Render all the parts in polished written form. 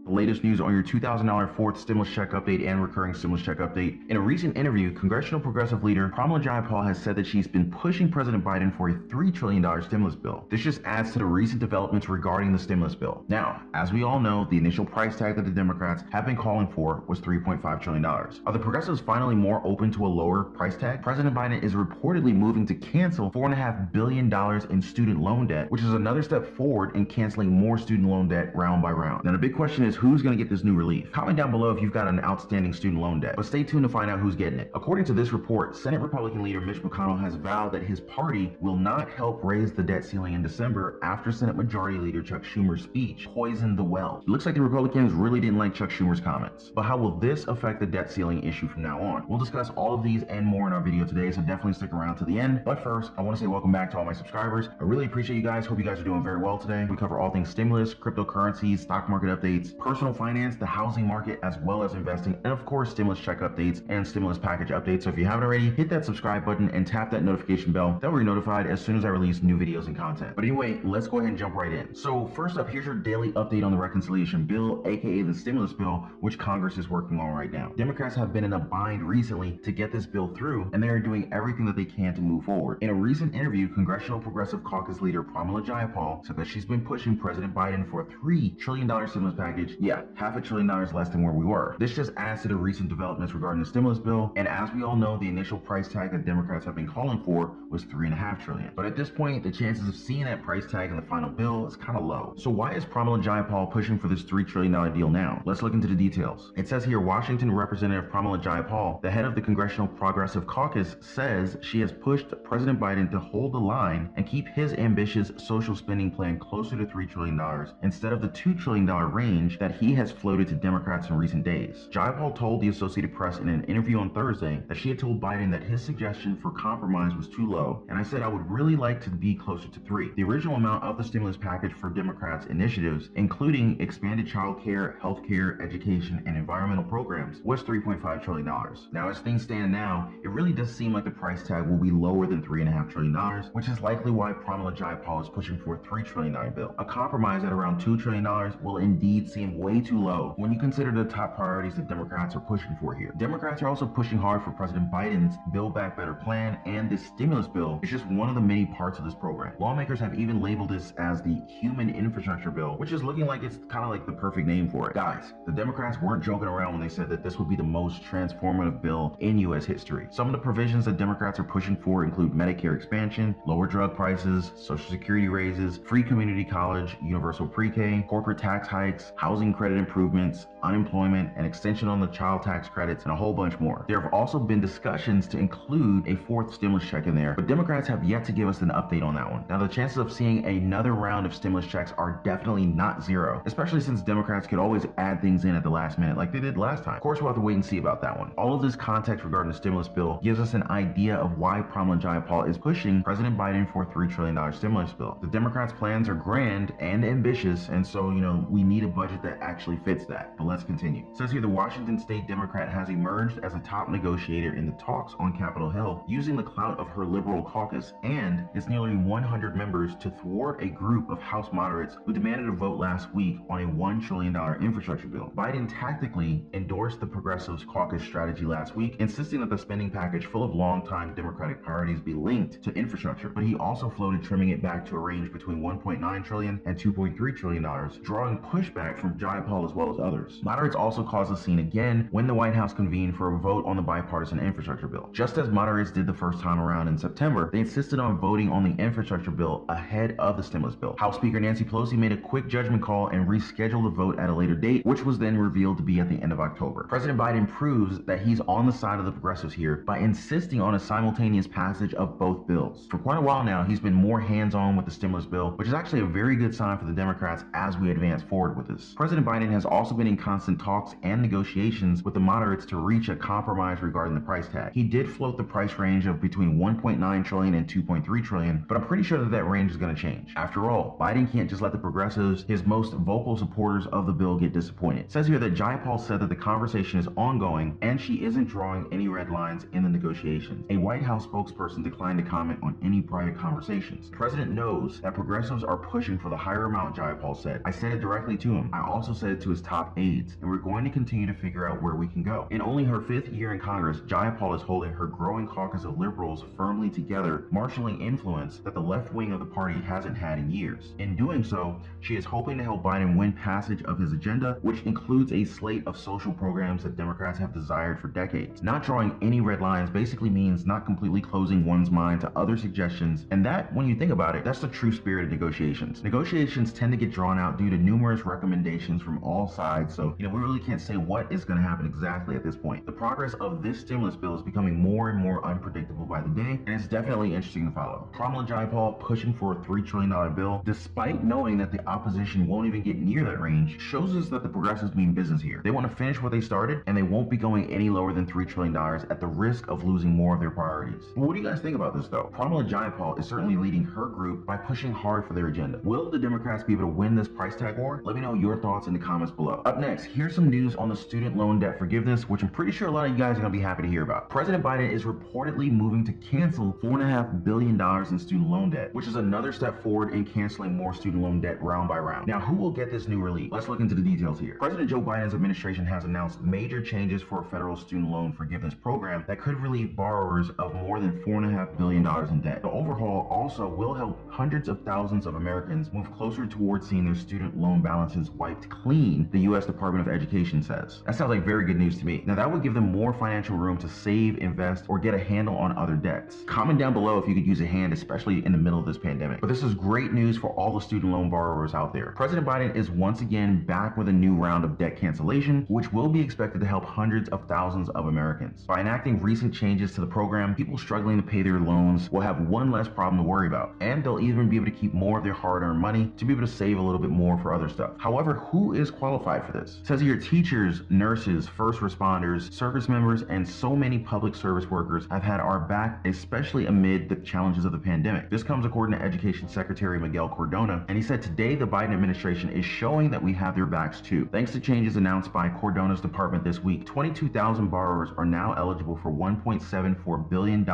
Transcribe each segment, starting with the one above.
The latest news on your $2,000 fourth stimulus check update and recurring stimulus check update. In a recent interview, Congressional Progressive Leader Pramila Jayapal has said that she's been pushing President Biden for a $3 trillion stimulus bill. This just adds to the recent developments regarding the stimulus bill. Now, as we all know, the initial price tag that the Democrats have been calling for was $3.5 trillion. Are the progressives finally more open to a lower price tag? President Biden is reportedly moving to cancel $4.5 billion in student loan debt, which is another step forward in canceling more student loan debt round by round. Now, the big question is who's going to get this new relief? Comment down below if you've got an outstanding student loan debt, but stay tuned to find out who's getting it. According to this report, Senate Republican leader Mitch McConnell has vowed that his party will not help raise the debt ceiling in December after Senate Majority Leader Chuck Schumer's speech poisoned the well. It looks like the Republicans really didn't like Chuck Schumer's comments. But how will this affect the debt ceiling issue from now on? We'll discuss all of these and more in our video today, so definitely stick around to the end. But first, I want to say welcome back to all my subscribers. I really appreciate you guys. Hope you guys are doing very well today. We cover all things stimulus, cryptocurrencies, stock market updates, personal finance, the housing market, as well as investing, and of course, stimulus check updates and stimulus package updates. So if you haven't already, hit that subscribe button and tap that notification bell. That way you're notified as soon as I release new videos and content. But anyway, let's go ahead and jump right in. So first up, here's your daily update on the reconciliation bill, aka the stimulus bill, which Congress is working on right now. Democrats have been in a bind recently to get this bill through, and they are doing everything that they can to move forward. In a recent interview, Congressional Progressive Caucus leader Pramila Jayapal said that she's been pushing President Biden for a $3 trillion stimulus package. Yeah, $500 billion less than where we were. This just adds to the recent developments regarding the stimulus bill, and as we all know, the initial price tag that Democrats have been calling for was $3.5 trillion. But at this point, the chances of seeing that price tag in the final bill is kind of low. So why is Pramila Jayapal pushing for this $3 trillion deal now? Let's look into the details. It says here, Washington Representative Pramila Jayapal, the head of the Congressional Progressive Caucus, says she has pushed President Biden to hold the line and keep his ambitious social spending plan closer to $3 trillion instead of the $2 trillion range that he has floated to Democrats in recent days. Jayapal told the Associated Press in an interview on Thursday that she had told Biden that his suggestion for compromise was too low, and I said I would really like to be closer to 3. The original amount of the stimulus package for Democrats' initiatives, including expanded child care, health care, education, and environmental programs, was $3.5 trillion. Now, as things stand now, it really does seem like the price tag will be lower than $3.5 trillion, which is likely why Pramila Jayapal is pushing for a $3 trillion bill. A compromise at around $2 trillion will indeed seem way too low when you consider the top priorities that Democrats are pushing for here. Democrats are also pushing hard for President Biden's Build Back Better plan, and this stimulus bill is just one of the many parts of this program. Lawmakers have even labeled this as the Human Infrastructure Bill, which is looking like it's kind of like the perfect name for it. Guys, the Democrats weren't joking around when they said that this would be the most transformative bill in U.S. history. Some of the provisions that Democrats are pushing for include Medicare expansion, lower drug prices, Social Security raises, free community college, universal pre-K, corporate tax hikes, housing credit improvements, unemployment, an extension on the child tax credits, and a whole bunch more. There have also been discussions to include a fourth stimulus check in there, but Democrats have yet to give us an update on that one. Now, the chances of seeing another round of stimulus checks are definitely not zero, especially since Democrats could always add things in at the last minute like they did last time. Of course, we'll have to wait and see about that one. All of this context regarding the stimulus bill gives us an idea of why Pramila Jayapal is pushing President Biden for a $3 trillion stimulus bill. The Democrats' plans are grand and ambitious, and so, we need a budget that actually fits that. But let's continue. It says here, the Washington State Democrat has emerged as a top negotiator in the talks on Capitol Hill, using the clout of her liberal caucus and its nearly 100 members to thwart a group of House moderates who demanded a vote last week on a $1 trillion infrastructure bill. Biden tactically endorsed the Progressives caucus strategy last week, insisting that the spending package full of longtime Democratic priorities be linked to infrastructure, but he also floated trimming it back to a range between $1.9 trillion and $2.3 trillion, drawing pushback from Jayapal as well as others. Moderates also caused a scene again when the White House convened for a vote on the bipartisan infrastructure bill. Just as moderates did the first time around in September, they insisted on voting on the infrastructure bill ahead of the stimulus bill. House Speaker Nancy Pelosi made a quick judgment call and rescheduled the vote at a later date, which was then revealed to be at the end of October. President Biden proves that he's on the side of the progressives here by insisting on a simultaneous passage of both bills. For quite a while now, he's been more hands-on with the stimulus bill, which is actually a very good sign for the Democrats as we advance forward with this. President Biden has also been in constant talks and negotiations with the moderates to reach a compromise regarding the price tag. He did float the price range of between $1.9 trillion and $2.3 trillion, but I'm pretty sure that that range is going to change. After all, Biden can't just let the progressives, his most vocal supporters of the bill, get disappointed. It says here that Jayapal said that the conversation is ongoing and she isn't drawing any red lines in the negotiations. A White House spokesperson declined to comment on any private conversations. The president knows that progressives are pushing for the higher amount, Jayapal said. I said it directly to him. I also said it to his top aides, and we're going to continue to figure out where we can go. In only her 5th year in Congress, Jayapal is holding her growing caucus of liberals firmly together, marshaling influence that the left wing of the party hasn't had in years. In doing so, she is hoping to help Biden win passage of his agenda, which includes a slate of social programs that Democrats have desired for decades. Not drawing any red lines basically means not completely closing one's mind to other suggestions, and that, when you think about it, that's the true spirit of negotiations. Negotiations tend to get drawn out due to numerous recommendations from all sides, so we really can't say what is going to happen exactly at this point. The progress of this stimulus bill is becoming more and more unpredictable by the day, and it's definitely interesting to follow. Kamala Jayapal pushing for a $3 trillion bill, despite knowing that the opposition won't even get near that range, shows us that the progressives mean business here. They want to finish what they started, and they won't be going any lower than $3 trillion at the risk of losing more of their priorities. But what do you guys think about this though? Kamala Jayapal is certainly leading her group by pushing hard for their agenda. Will the Democrats be able to win this price tag war? Let me know your thoughts in the comments below. Up next, here's some news on the student loan debt forgiveness, which I'm pretty sure a lot of you guys are going to be happy to hear about. President Biden is reportedly moving to cancel $4.5 billion in student loan debt, which is another step forward in canceling more student loan debt round by round. Now, who will get this new relief? Let's look into the details here. President Joe Biden's administration has announced major changes for a federal student loan forgiveness program that could relieve borrowers of more than $4.5 billion in debt. The overhaul also will help hundreds of thousands of Americans move closer towards seeing their student loan balances wiped clean, the U.S. Department of Education says. That sounds like very good news to me. Now, that would give them more financial room to save, invest, or get a handle on other debts. Comment down below if you could use a hand, especially in the middle of this pandemic. But this is great news for all the student loan borrowers out there. President Biden is once again back with a new round of debt cancellation, which will be expected to help hundreds of thousands of Americans. By enacting recent changes to the program, people struggling to pay their loans will have one less problem to worry about, and they'll even be able to keep more of their hard-earned money to be able to save a little bit more for other stuff. However, who is qualified for this? It says here teachers, nurses, first responders, service members, and so many public service workers have had our back, especially amid the challenges of the pandemic. This comes according to Education Secretary Miguel Cardona, and he said today the Biden administration is showing that we have their backs too. Thanks to changes announced by Cardona's department this week, 22,000 borrowers are now eligible for $1.74 billion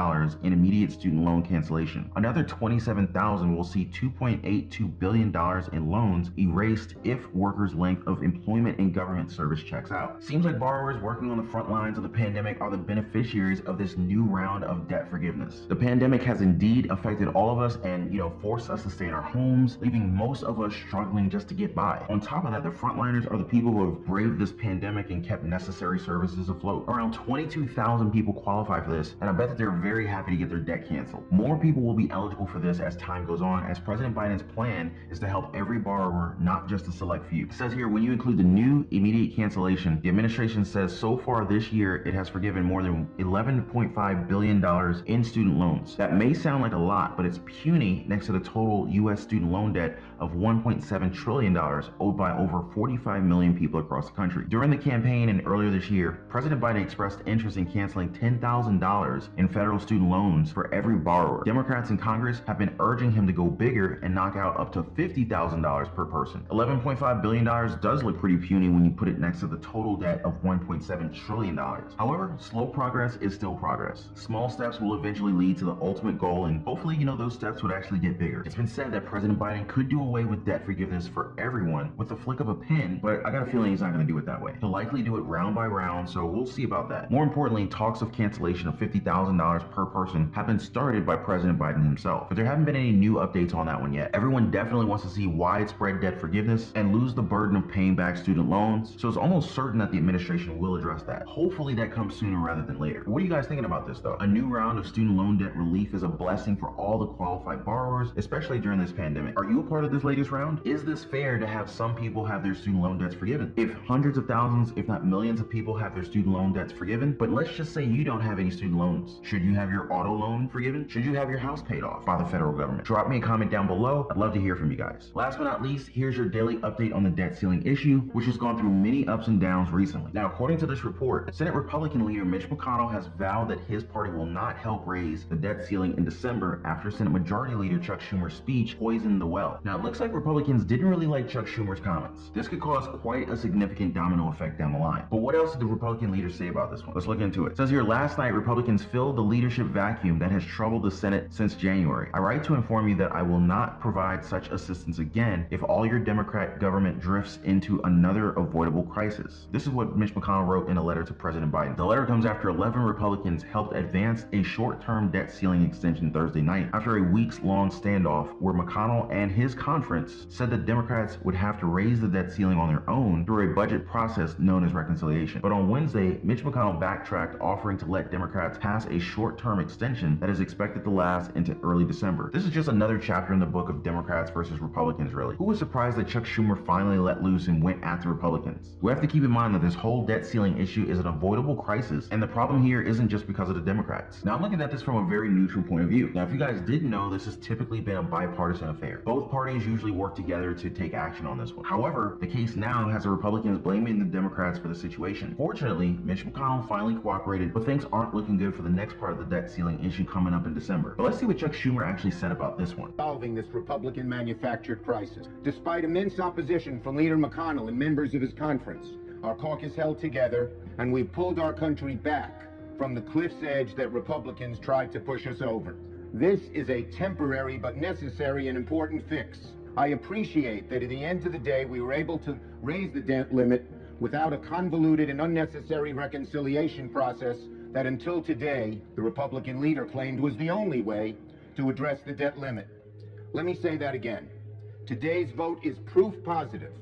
in immediate student loan cancellation. Another 27,000 will see $2.82 billion in loans erased if workers' length of employment in government service checks out. Seems like borrowers working on the front lines of the pandemic are the beneficiaries of this new round of debt forgiveness. The pandemic has indeed affected all of us and, forced us to stay in our homes, leaving most of us struggling just to get by. On top of that, the frontliners are the people who have braved this pandemic and kept necessary services afloat. Around 22,000 people qualify for this, and I bet that they're very happy to get their debt canceled. More people will be eligible for this as time goes on, as President Biden's plan is to help every borrower, not just a select few. It says here, when you include the new immediate cancellation, the administration says so far this year it has forgiven more than $11.5 billion in student loans. That may sound like a lot, but it's puny next to the total U.S. student loan debt of $1.7 trillion owed by over 45 million people across the country. During the campaign and earlier this year, President Biden expressed interest in canceling $10,000 in federal student loans for every borrower. Democrats in Congress have been urging him to go bigger and knock out up to $50,000 per person. $11.5 billion does look pretty puny when you put it next to the total debt of $1.7 trillion. However, slow progress is still progress. Small steps will eventually lead to the ultimate goal, and hopefully, those steps would actually get bigger. It's been said that President Biden could do away with debt forgiveness for everyone with the flick of a pen, but I got a feeling he's not going to do it that way. He'll likely do it round by round, so we'll see about that. More importantly, talks of cancellation of $50,000 per person have been started by President Biden himself, but there haven't been any new updates on that one yet. Everyone definitely wants to see widespread debt forgiveness and lose the burden of paying back student loans, so it's almost certain that the administration will address that. Hopefully that comes sooner rather than later. What are you guys thinking about this though? A new round of student loan debt relief is a blessing for all the qualified borrowers, especially during this pandemic. Are you a part of this latest round? Is this fair to have some people have their student loan debts forgiven? If hundreds of thousands, if not millions of people have their student loan debts forgiven, but let's just say you don't have any student loans. Should you have your auto loan forgiven? Should you have your house paid off by the federal government? Drop me a comment down below. I'd love to hear from you guys. Last but not least, here's your daily update on the debt ceiling issue, which has gone through many ups and downs recently. Now, according to this report, Senate Republican leader Mitch McConnell has vowed that his party will not help raise the debt ceiling in December after Senate Majority Leader Chuck Schumer's speech poisoned the well. Now, it looks like Republicans didn't really like Chuck Schumer's comments. This could cause quite a significant domino effect down the line. But what else did the Republican leaders say about this one? Let's look into it. It says here, last night, Republicans filled the leadership vacuum that has troubled the Senate since January. I write to inform you that I will not provide such assistance again if all your Democrat government drifts into another avoidable crisis. This is what Mitch McConnell wrote in a letter to President Biden. The letter comes after 11 Republicans helped advance a short-term debt ceiling extension Thursday night after a weeks-long standoff where McConnell and his conference said that Democrats would have to raise the debt ceiling on their own through a budget process known as reconciliation. But on Wednesday, Mitch McConnell backtracked, offering to let Democrats pass a short-term extension that is expected to last into early December. This is just another chapter in the book of Democrats versus Republicans, really. Who was surprised that Chuck Schumer finally let loose and went after Republicans? We have to keep in mind that this whole debt ceiling issue is an avoidable crisis, and the problem here isn't just because of the Democrats. Now, I'm looking at this from a very neutral point of view. Now, if you guys didn't know, this has typically been a bipartisan affair. Both parties usually work together to take action on this one. However, the case now has the Republicans blaming the Democrats for the situation. Fortunately, Mitch McConnell finally cooperated, but things aren't looking good for the next part of the debt ceiling issue coming up in December. But let's see what Chuck Schumer actually said about this one. Solving this Republican manufactured crisis. Despite immense opposition from Leader McConnell and members of his conference, our caucus held together and we pulled our country back from the cliff's edge that Republicans tried to push us over. This is a temporary but necessary and important fix. I appreciate that at the end of the day we were able to raise the debt limit without a convoluted and unnecessary reconciliation process that until today the Republican leader claimed was the only way to address the debt limit. Let me say that again. Today's vote is proof positive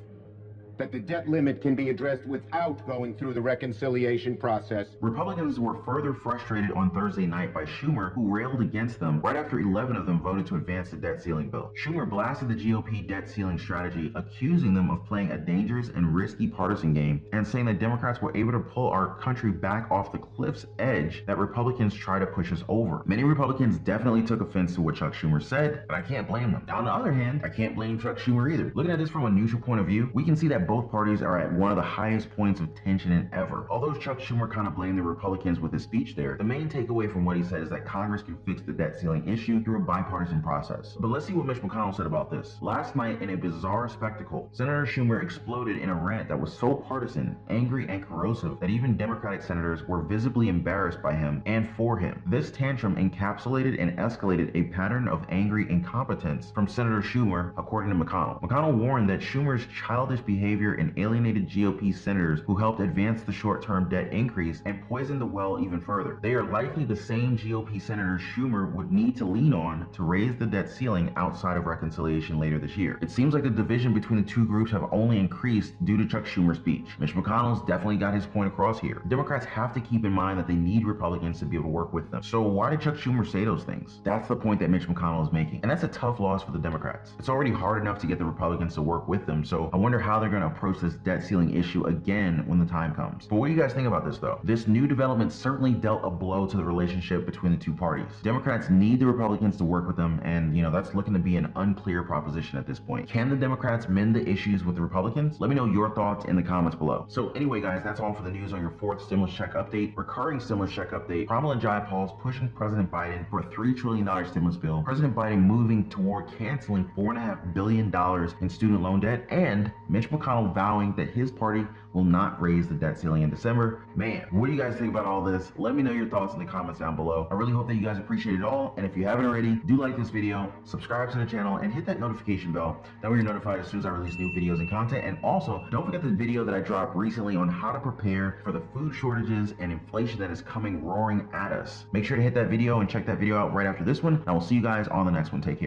that the debt limit can be addressed without going through the reconciliation process. Republicans were further frustrated on Thursday night by Schumer, who railed against them right after 11 of them voted to advance the debt ceiling bill. Schumer blasted the GOP debt ceiling strategy, accusing them of playing a dangerous and risky partisan game, and saying that Democrats were able to pull our country back off the cliff's edge that Republicans try to push us over. Many Republicans definitely took offense to what Chuck Schumer said, but I can't blame them. Now, on the other hand, I can't blame Chuck Schumer either. Looking at this from a neutral point of view, we can see that both parties are at one of the highest points of tension in ever. Although Chuck Schumer kind of blamed the Republicans with his speech there, the main takeaway from what he said is that Congress can fix the debt ceiling issue through a bipartisan process. But let's see what Mitch McConnell said about this. Last night, in a bizarre spectacle, Senator Schumer exploded in a rant that was so partisan, angry, and corrosive that even Democratic senators were visibly embarrassed by him and for him. This tantrum encapsulated and escalated a pattern of angry incompetence from Senator Schumer, according to McConnell. McConnell warned that Schumer's childish behavior and alienated GOP senators who helped advance the short-term debt increase and poisoned the well even further. They are likely the same GOP senators Schumer would need to lean on to raise the debt ceiling outside of reconciliation later this year. It seems like the division between the two groups have only increased due to Chuck Schumer's speech. Mitch McConnell's definitely got his point across here. Democrats have to keep in mind that they need Republicans to be able to work with them. So why did Chuck Schumer say those things? That's the point that Mitch McConnell is making. And that's a tough loss for the Democrats. It's already hard enough to get the Republicans to work with them, so I wonder how they're going to approach this debt ceiling issue again when the time comes. But what do you guys think about this though? This new development certainly dealt a blow to the relationship between the two parties. Democrats need the Republicans to work with them, and that's looking to be an unclear proposition at this point. Can the Democrats mend the issues with the Republicans? Let me know your thoughts in the comments below. So anyway guys, that's all for the news on your fourth stimulus check update. Recurring stimulus check update. Pramila Jayapal's pushing President Biden for a $3 trillion stimulus bill. President Biden moving toward canceling $4.5 billion in student loan debt, and Mitch McConnell vowing that his party will not raise the debt ceiling in December. Man, what do you guys think about all this? Let me know your thoughts in the comments down below. I really hope that you guys appreciate it all, and if you haven't already, do like this video, subscribe to the channel, and hit that notification bell. That way you're notified as soon as I release new videos and content. And also, don't forget the video that I dropped recently on how to prepare for the food shortages and inflation that is coming roaring at us. Make sure to hit that video and check that video out right after this one, and I will see you guys on the next one. Take care.